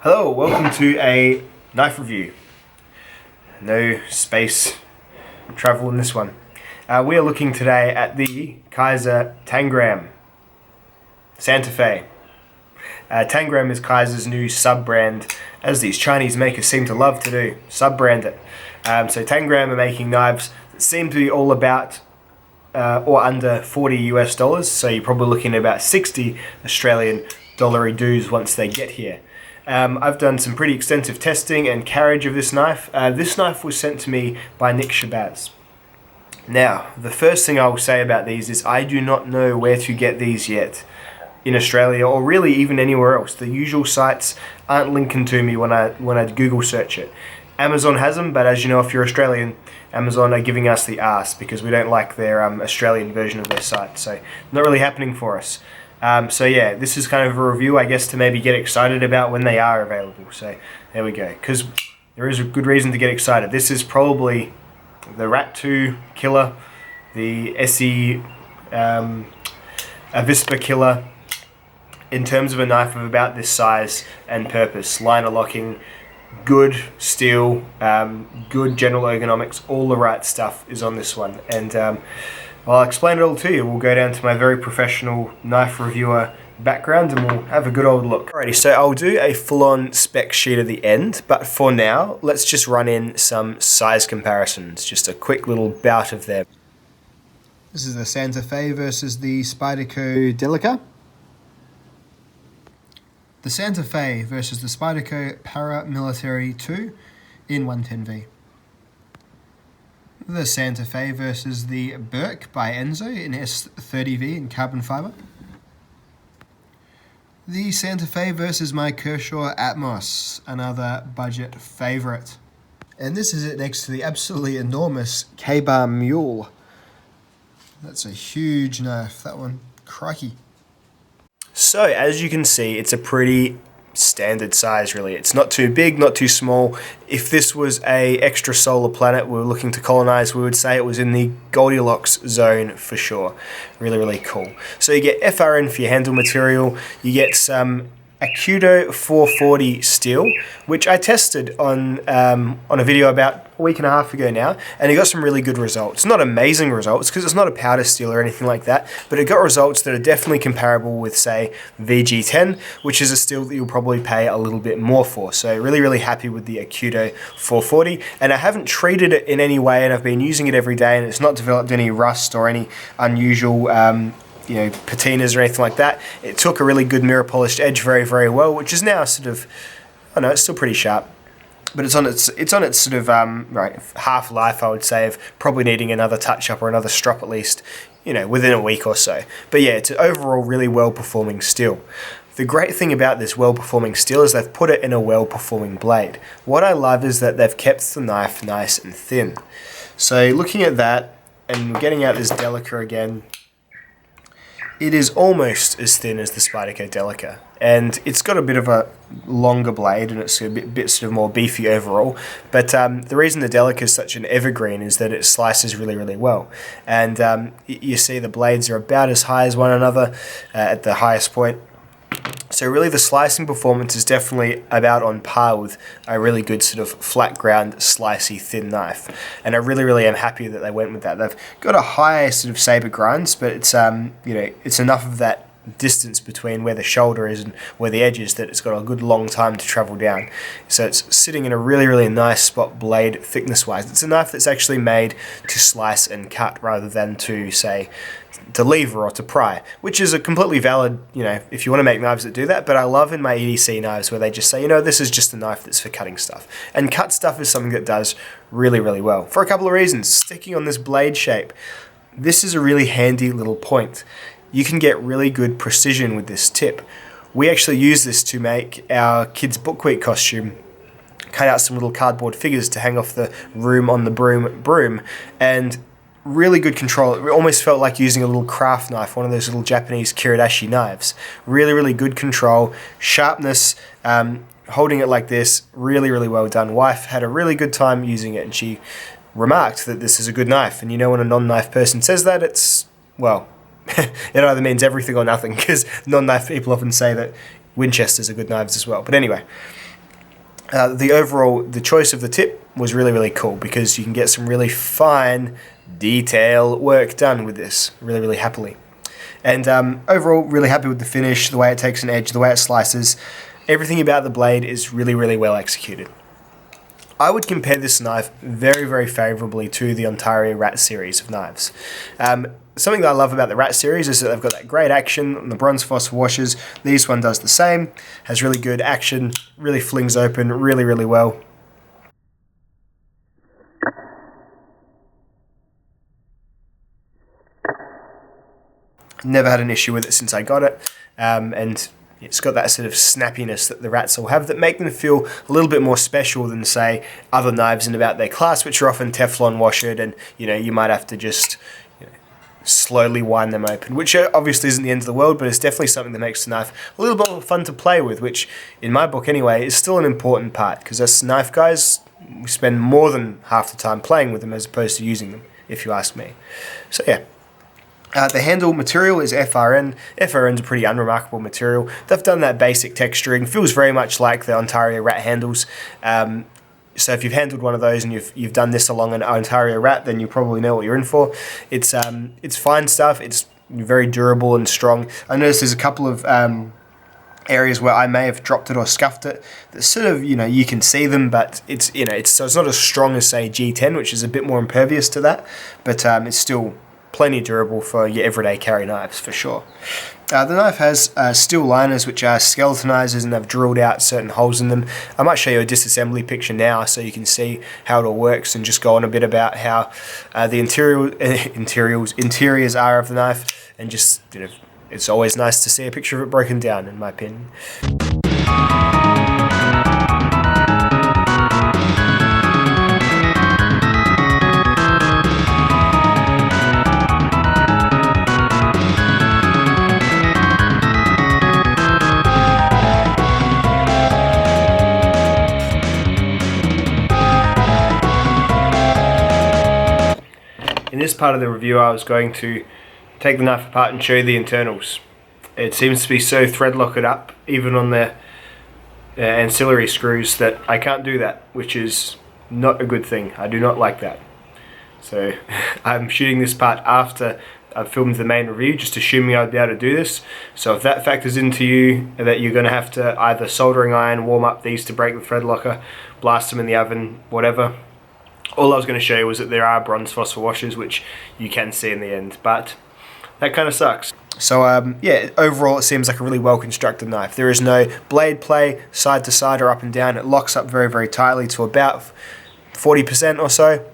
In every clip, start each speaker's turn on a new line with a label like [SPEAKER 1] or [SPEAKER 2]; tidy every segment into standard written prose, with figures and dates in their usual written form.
[SPEAKER 1] Hello, welcome to a knife review. No space travel in this one. We are looking today at the Kaiser Tangram Santa Fe. Tangram is Kaiser's new sub-brand, as these Chinese makers seem to love to do, sub-brand it. So Tangram are making knives that seem to be all about or under 40 US dollars, so you're probably looking at about 60 Australian dollary dues once they get here. I've done some pretty extensive testing and carriage of this knife. This knife was sent to me by Nick Shabazz. Now, the first thing I will say about these is I do not know where to get these yet in Australia, or really even anywhere else. The usual sites aren't linking to me when I Google search it. Amazon has them, but as you know, if you're Australian, Amazon are giving us the arse because we don't like their Australian version of their site. So not really happening for us. So yeah, this is kind of a review, I guess, to maybe get excited about when they are available. So there we go, because there is a good reason to get excited. This is probably the Rat 2 killer, the SE Avispa killer, in terms of a knife of about this size and purpose. Liner locking, good steel, good general ergonomics, all the right stuff is on this one. And I'll explain it all to you. We'll go down to my very professional knife reviewer background and we'll have a good old look. Alrighty, so I'll do a full-on spec sheet at the end, but for now, let's just run in some size comparisons. Just a quick little bout of them. This is the Santa Fe versus the Spyderco Delica. The Santa Fe versus the Spyderco Paramilitary 2 in 110V. The Santa Fe versus the Burke by Enzo in S30V in carbon fiber. The Santa Fe versus my Kershaw Atmos, another budget favorite. And this is it next to the absolutely enormous K-Bar Mule. That's a huge knife, that one. Crikey. So, as you can see, it's a pretty standard size, really. It's not too big, not too small. If this was a extra solar planet we were looking to colonize, we would say it was in the Goldilocks zone for sure. Really, really cool. So you get FRN for your handle material. You get some Acuto 440 steel, which I tested on a video about a week and a half ago now, and it got some really good results. Not amazing results, because it's not a powder steel or anything like that, but it got results that are definitely comparable with, say, VG10, which is a steel that you'll probably pay a little bit more for. So really, really happy with the Acuto 440, and I haven't treated it in any way, and I've been using it every day, and it's not developed any rust or any unusual patinas or anything like that. It took a really good mirror polished edge very, very well, which is now sort of, I know it's still pretty sharp, but it's on its sort of half life, I would say, of probably needing another touch up or another strop at least, within a week or so. But yeah, it's an overall really well performing steel. The great thing about this well performing steel is they've put it in a well performing blade. What I love is that they've kept the knife nice and thin. So looking at that and getting out this Delica again, it is almost as thin as the Spyderco Delica, and it's got a bit of a longer blade and it's a bit sort of more beefy overall, but the reason the Delica is such an evergreen is that it slices really, really well, and you see the blades are about as high as one another at the highest point. So really the slicing performance is definitely about on par with a really good sort of flat ground, slicey, thin knife. And I really, really am happy that they went with that. They've got a high sort of saber grinds, but it's it's enough of that distance between where the shoulder is and where the edge is that it's got a good long time to travel down. So it's sitting in a really, really nice spot blade thickness wise. It's a knife that's actually made to slice and cut rather than to, say, to lever or to pry, which is a completely valid, if you want to make knives that do that. But I love in my EDC knives where they just say, this is just a knife that's for cutting stuff. And cut stuff is something that does really, really well for a couple of reasons. Sticking on this blade shape, this is a really handy little point. You can get really good precision with this tip. We actually use this to make our kids' book week costume, cut out some little cardboard figures to hang off the room on the broom, and really good control. It almost felt like using a little craft knife, one of those little Japanese kiridashi knives. Really, really good control, sharpness, holding it like this, really, really well done. Wife had a really good time using it, and she remarked that this is a good knife. And when a non-knife person says that, it's, well, it either means everything or nothing, because non-knife people often say that Winchesters are good knives as well. But anyway, The choice of the tip was really, really cool because you can get some really fine detail work done with this really, really happily. And overall, really happy with the finish, the way it takes an edge, the way it slices. Everything about the blade is really, really well executed. I would compare this knife very, very favourably to the Ontario Rat series of knives. Something that I love about the Rat series is that they've got that great action on the bronze phosphor washers. This one does the same, has really good action, really flings open really, really well. Never had an issue with it since I got it, and it's got that sort of snappiness that the Rats all have that make them feel a little bit more special than, say, other knives in about their class, which are often Teflon washered, and you might have to just slowly wind them open, which obviously isn't the end of the world, but it's definitely something that makes the knife a little bit more fun to play with, which, in my book anyway, is still an important part, because as knife guys, we spend more than half the time playing with them as opposed to using them, if you ask me. So yeah. The handle material is FRN. FRN's a pretty unremarkable material. They've done that basic texturing. Feels very much like the Ontario Rat handles. So if you've handled one of those and you've done this along an Ontario Rat, then you probably know what you're in for. It's fine stuff. It's very durable and strong. I noticed there's a couple of areas where I may have dropped it or scuffed it. That sort of you can see them, but it's not as strong as, say, G10, which is a bit more impervious to that. But it's still plenty durable for your everyday carry knives, for sure. The knife has steel liners, which are skeletonizers, and they've drilled out certain holes in them. I might show you a disassembly picture now so you can see how it all works, and just go on a bit about how the interiors are of the knife, and just, it's always nice to see a picture of it broken down, in my opinion. In this part of the review, I was going to take the knife apart and show you the internals. It seems to be so thread locked up, even on the ancillary screws, that I can't do that, which is not a good thing. I do not like that. So I'm shooting this part after I've filmed the main review, just assuming I'd be able to do this. So if that factors into you, that you're going to have to either soldering iron, warm up these to break the thread locker, blast them in the oven, whatever. All I was going to show you was that there are bronze phosphor washers, which you can see in the end, but that kind of sucks. So yeah, overall it seems like a really well constructed knife. There is no blade play side to side or up and down. It locks up very, very tightly to about 40% or so.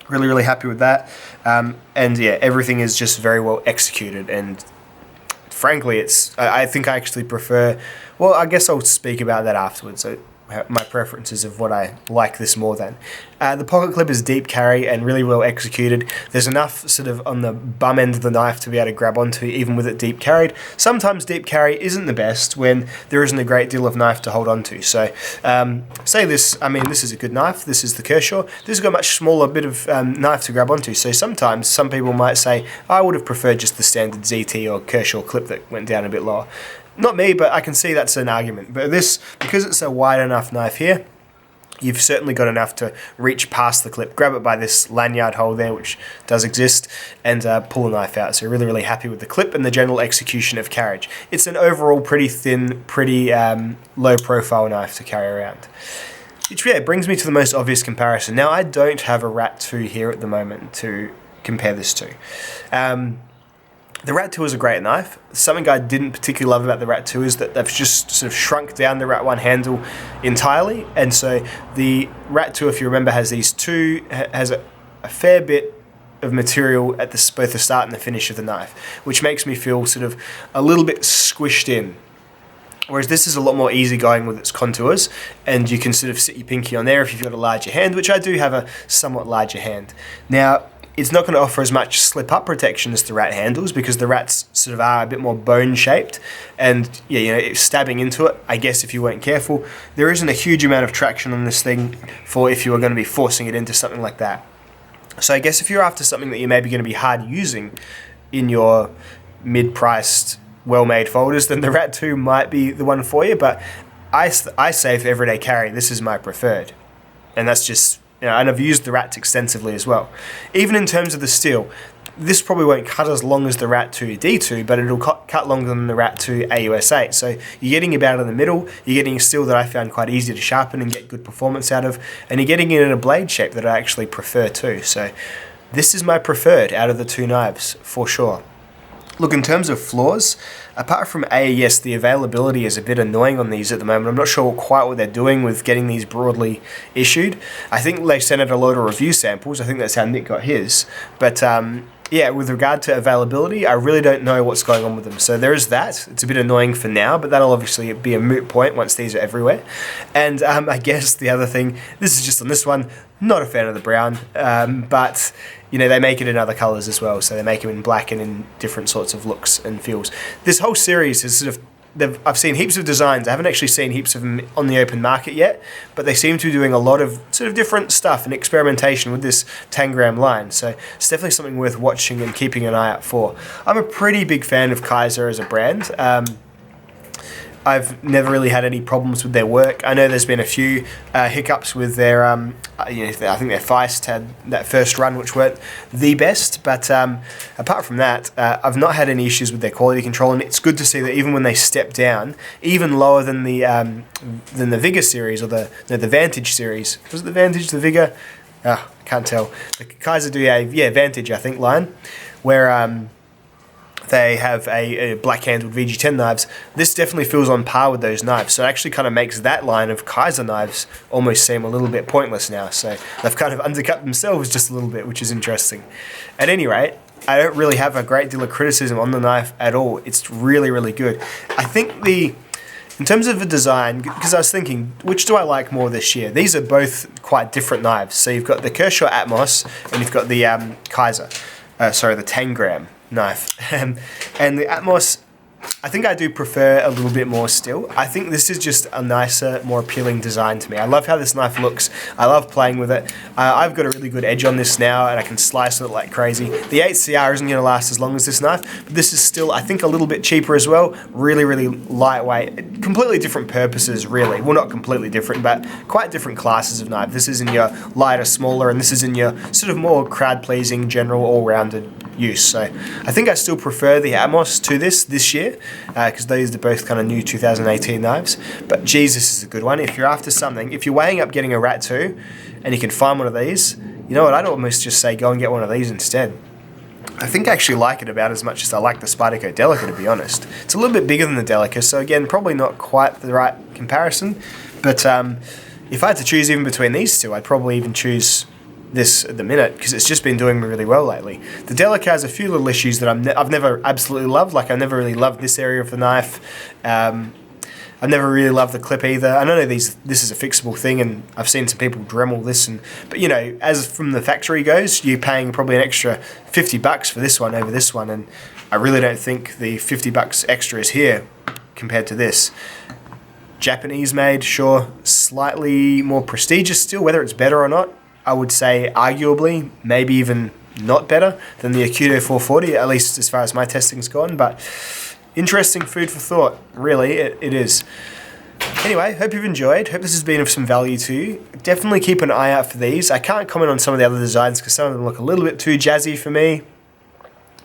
[SPEAKER 1] Really, really happy with that. And yeah, everything is just very well executed, and frankly, I think I actually prefer, well, I guess I'll speak about that afterwards. So my preferences of what I like this more than. The pocket clip is deep carry and really well executed. There's enough sort of on the bum end of the knife to be able to grab onto, even with it deep carried. Sometimes deep carry isn't the best when there isn't a great deal of knife to hold onto. So say this, I mean, this is a good knife. This is the Kershaw. This has got a much smaller bit of knife to grab onto. So sometimes some people might say, I would have preferred just the standard ZT or Kershaw clip that went down a bit lower. Not me, but I can see that's an argument. But this, because it's a wide enough knife here, you've certainly got enough to reach past the clip, grab it by this lanyard hole there, which does exist, and pull a knife out. So really, really happy with the clip and the general execution of carriage. It's an overall pretty thin, pretty low-profile knife to carry around. Which, yeah, brings me to the most obvious comparison. Now, I don't have a Rat 2 here at the moment to compare this to. The Rat 2 is a great knife. Something I didn't particularly love about the Rat 2 is that they've just sort of shrunk down the Rat 1 handle entirely. And so the Rat 2, if you remember, has a fair bit of material at both the start and the finish of the knife, which makes me feel sort of a little bit squished in. Whereas this is a lot more easygoing with its contours, and you can sort of sit your pinky on there if you've got a larger hand, which I do have a somewhat larger hand. Now, it's not going to offer as much slip-up protection as the Rat handles, because the Rats sort of are a bit more bone-shaped, and yeah, stabbing into it, I guess if you weren't careful, there isn't a huge amount of traction on this thing for if you were going to be forcing it into something like that. So I guess if you're after something that you're maybe going to be hard using in your mid-priced, well-made folders, then the Rat 2 might be the one for you, but I say for everyday carry, this is my preferred. And that's just, and I've used the Rat extensively as well. Even in terms of the steel, this probably won't cut as long as the Rat 2 D2, but it'll cut longer than the Rat 2 AUS8. So you're getting about in the middle, you're getting a steel that I found quite easy to sharpen and get good performance out of, and you're getting it in a blade shape that I actually prefer too. So this is my preferred out of the two knives, for sure. Look, in terms of flaws, apart from yes, the availability is a bit annoying on these at the moment. I'm not sure quite what they're doing with getting these broadly issued. I think they sent out a load of review samples. I think that's how Nick got his. But yeah, with regard to availability, I really don't know what's going on with them. So there is that. It's a bit annoying for now, but that'll obviously be a moot point once these are everywhere. And I guess the other thing, this is just on this one, not a fan of the brown, but you know, they make it in other colours as well. So they make them in black and in different sorts of looks and feels. This whole series is sort of, I've seen heaps of designs. I haven't actually seen heaps of them on the open market yet, but they seem to be doing a lot of sort of different stuff and experimentation with this Tangram line. So it's definitely something worth watching and keeping an eye out for. I'm a pretty big fan of Kaiser as a brand. I've never really had any problems with their work. I know there's been a few hiccups with their, I think their Feist had that first run, which weren't the best. But apart from that, I've not had any issues with their quality control, and it's good to see that even when they step down, even lower than the Vigor series or the Vantage series. Was it the Vantage, the Vigor? I can't tell. The Kaiser do a Vantage, I think, line, where they have a black-handled VG10 knives. This definitely feels on par with those knives, so it actually kind of makes that line of Kaiser knives almost seem a little bit pointless now. So they've kind of undercut themselves just a little bit, which is interesting. At any rate, I don't really have a great deal of criticism on the knife at all. It's really, really good. I think in terms of the design, because I was thinking, which do I like more this year? These are both quite different knives. So you've got the Kershaw Atmos and you've got the the Tangram knife. And the Atmos, I think I do prefer a little bit more still. I think this is just a nicer, more appealing design to me. I love how this knife looks. I love playing with it. I've got a really good edge on this now, and I can slice with it like crazy. The 8CR isn't going to last as long as this knife, but this is still, I think, a little bit cheaper as well. Really, really lightweight. Completely different purposes, really. Well, not completely different, but quite different classes of knife. This is in your lighter, smaller, and this is in your sort of more crowd-pleasing, general, all-rounded use. So I think I still prefer the Atmos to this year, because those are both kind of new 2018 knives. But geez, this is a good one. If you're after something, if you're weighing up getting a Rat 2 and you can find one of these, you know what, I'd almost just say go and get one of these instead. I think I actually like it about as much as I like the Spyderco Delica, to be honest. It's a little bit bigger than the Delica, so again, probably not quite the right comparison. But if I had to choose even between these two, I'd probably even choose this at the minute, because it's just been doing me really well lately. The Delica has a few little issues that I've never absolutely loved. Like, I never really loved this area of the knife. I've never really loved the clip either. I know this is a fixable thing, and I've seen some people Dremel this, but you know, as from the factory goes, you're paying probably an extra $50 for this one over this one, and I really don't think the $50 extra is here compared to this. Japanese made, sure, slightly more prestigious still. Whether it's better or not, I would say arguably, maybe even not better than the Akuto 440, at least as far as my testing's gone, but interesting food for thought, really, it is. Anyway, hope you've enjoyed. Hope this has been of some value to you. Definitely keep an eye out for these. I can't comment on some of the other designs because some of them look a little bit too jazzy for me,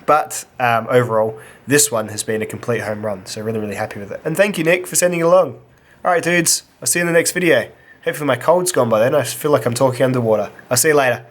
[SPEAKER 1] but overall, this one has been a complete home run, so really, really happy with it. And thank you, Nick, for sending it along. Alright, dudes, I'll see you in the next video. Hopefully my cold's gone by then. I feel like I'm talking underwater. I'll see you later.